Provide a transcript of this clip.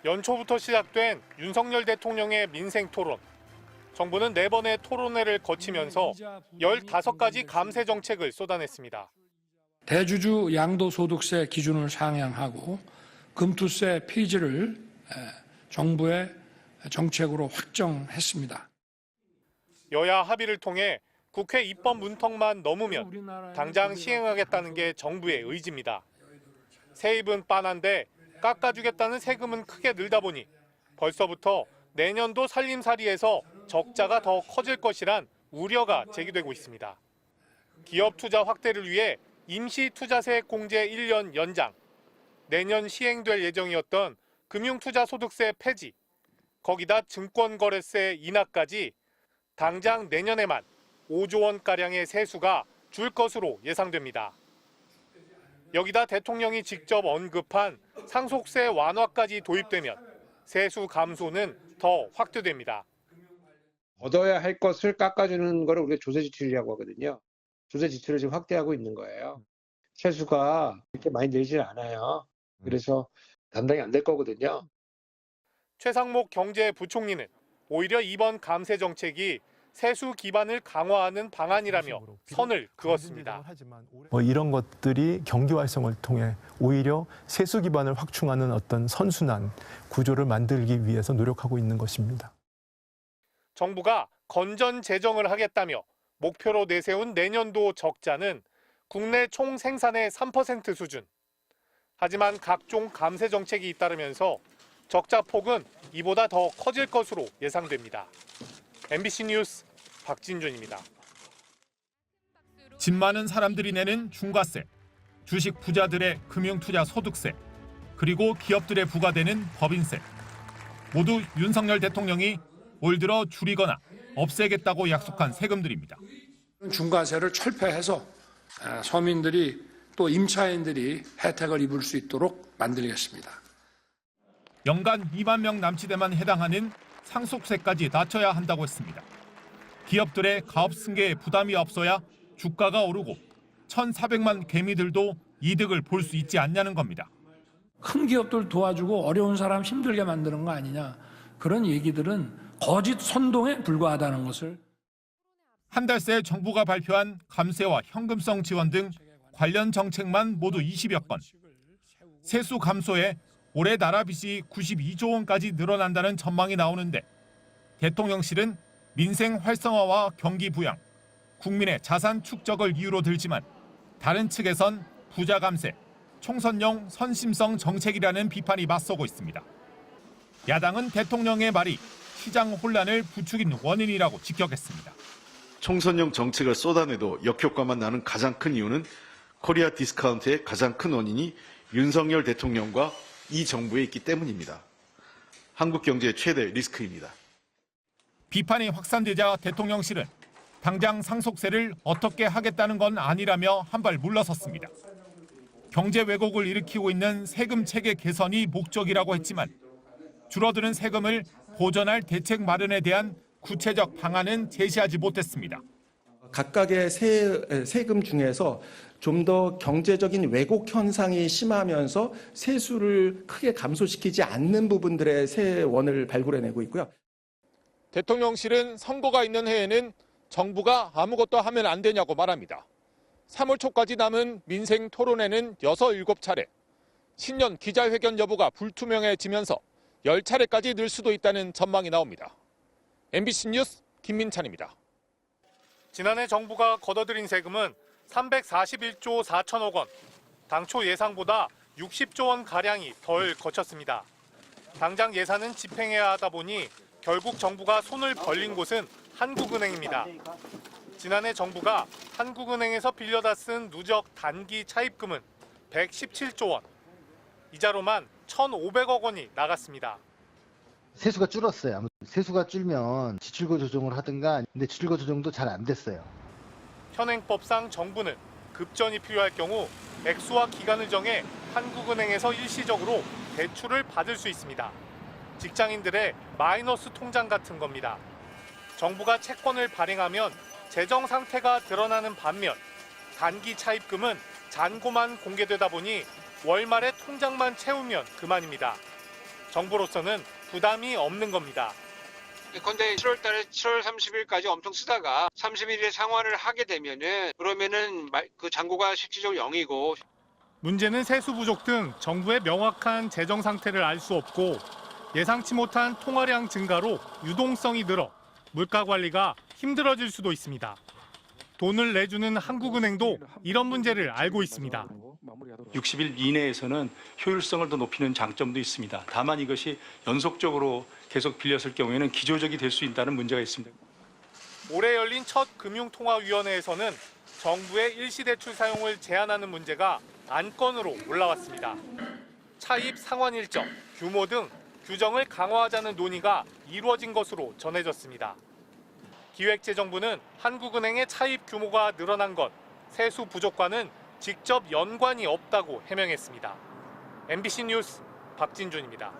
연초부터 시작된 윤석열 대통령의 민생 토론. 정부는 4번의 토론회를 거치면서 15가지 감세 정책을 쏟아냈습니다. 대주주 양도소득세 기준을 상향하고 금투세 폐지를 정부의 정책으로 확정했습니다. 여야 합의를 통해 국회 입법 문턱만 넘으면 당장 시행하겠다는 게 정부의 의지입니다. 세입은 빤한데 깎아주겠다는 세금은 크게 늘다 보니 벌써부터 내년도 살림살이에서 적자가 더 커질 것이란 우려가 제기되고 있습니다. 기업 투자 확대를 위해 임시투자세 공제 1년 연장, 내년 시행될 예정이었던 금융투자소득세 폐지, 거기다 증권거래세 인하까지 당장 내년에만 5조 원가량의 세수가 줄 것으로 예상됩니다. 여기다 대통령이 직접 언급한 상속세 완화까지 도입되면 세수 감소는 더 확대됩니다. 얻어야 할 것을 깎아주는 거를 우리가 조세지출이라고 하거든요. 조세지출을 지금 확대하고 있는 거예요. 세수가 그렇게 많이 늘지는 않아요. 그래서 감당이 안 될 거거든요. 최상목 경제부총리는 오히려 이번 감세 정책이 세수 기반을 강화하는 방안이라며 선을 그었습니다. 이런 것들이 경기 활성을 통해 오히려 세수 기반을 확충하는 어떤 선순환 구조를 만들기 위해서 노력하고 있는 것입니다. 정부가 건전 재정을 하겠다며 목표로 내세운 내년도 적자는 국내 총 생산의 3% 수준. 하지만 각종 감세 정책이 잇따르면서 적자 폭은 이보다 더 커질 것으로 예상됩니다. MBC 뉴스 박진준입니다. 집 많은 사람들이 내는 중과세, 주식 부자들의 금융투자 소득세, 그리고 기업들에 부과되는 법인세. 모두 윤석열 대통령이 올 들어 줄이거나 없애겠다고 약속한 세금들입니다. 중과세를 철폐해서 서민들이 또 임차인들이 혜택을 입을 수 있도록 만들겠습니다. 연간 2만 명 남치대만 해당하는 상속세까지 낮춰야 한다고 했습니다. 기업들의 가업 승계에 부담이 없어야 주가가 오르고 1,400만 개미들도 이득을 볼 수 있지 않냐는 겁니다. 큰 기업들 도와주고 어려운 사람 힘들게 만드는 거 아니냐. 그런 얘기들은 거짓 선동에 불과하다는 것을. 한 달 새 정부가 발표한 감세와 현금성 지원 등 관련 정책만 모두 20여 건. 세수 감소에 올해 나라 빚이 92조 원까지 늘어난다는 전망이 나오는데 대통령실은 민생 활성화와 경기 부양, 국민의 자산 축적을 이유로 들지만 다른 측에선 부자 감세, 총선용 선심성 정책이라는 비판이 맞서고 있습니다. 야당은 대통령의 말이 시장 혼란을 부추긴 원인이라고 직격했습니다. 총선용 정책을 쏟아내도 역효과만 나는 가장 큰 이유는 코리아 디스카운트의 가장 큰 원인이 윤석열 대통령과 이 정부에 있기 때문입니다. 한국 경제의 최대 리스크입니다. 비판이 확산되자 대통령실은 당장 상속세를 어떻게 하겠다는 건 아니라며 한 발 물러섰습니다. 경제 왜곡을 일으키고 있는 세금 체계 개선이 목적이라고 했지만 줄어드는 세금을 보전할 대책 마련에 대한 구체적 방안은 제시하지 못했습니다. 각각의 세금 중에서 좀 더 경제적인 왜곡 현상이 심하면서 세수를 크게 감소시키지 않는 부분들의 세원을 발굴해내고 있고요. 대통령실은 선거가 있는 해에는 정부가 아무것도 하면 안 되냐고 말합니다. 3월 초까지 남은 민생 토론회는 6, 7차례. 신년 기자회견 여부가 불투명해지면서 10차례까지 늘 수도 있다는 전망이 나옵니다. MBC 뉴스 김민찬입니다. 지난해 정부가 걷어들인 세금은 341조 4천억 원, 당초 예상보다 60조 원 가량이 덜 거쳤습니다. 당장 예산은 집행해야 하다 보니 결국 정부가 손을 벌린 곳은 한국은행입니다. 지난해 정부가 한국은행에서 빌려다 쓴 누적 단기 차입금은 117조 원, 이자로만 1,500억 원이 나갔습니다. 세수가 줄었어요. 아무튼 세수가 줄면 지출고 조정을 하든가, 근데 지출고 조정도 잘 안 됐어요. 현행법상 정부는 급전이 필요할 경우 액수와 기간을 정해 한국은행에서 일시적으로 대출을 받을 수 있습니다. 직장인들의 마이너스 통장 같은 겁니다. 정부가 채권을 발행하면 재정 상태가 드러나는 반면 단기 차입금은 잔고만 공개되다 보니 월말에 통장만 채우면 그만입니다. 정부로서는 부담이 없는 겁니다. 예컨대 7월 달에 7월 30일까지 엄청 쓰다가 31일에 상환을 하게 되면은 그러면은 그 잔고가 실질적으로 0이고 문제는 세수 부족 등 정부의 명확한 재정 상태를 알 수 없고 예상치 못한 통화량 증가로 유동성이 늘어 물가 관리가 힘들어질 수도 있습니다. 돈을 내주는 한국은행도 이런 문제를 알고 있습니다. 60일 이내에서는 효율성을 더 높이는 장점도 있습니다. 다만 이것이 연속적으로 계속 빌렸을 경우에는 기조적이 될 수 있다는 문제가 있습니다. 올해 열린 첫 금융통화위원회에서는 정부의 일시대출 사용을 제한하는 문제가 안건으로 올라왔습니다. 차입 상환 일정, 규모 등 규정을 강화하자는 논의가 이루어진 것으로 전해졌습니다. 기획재정부는 한국은행의 차입 규모가 늘어난 것, 세수 부족과는 직접 연관이 없다고 해명했습니다. MBC 뉴스 박진준입니다.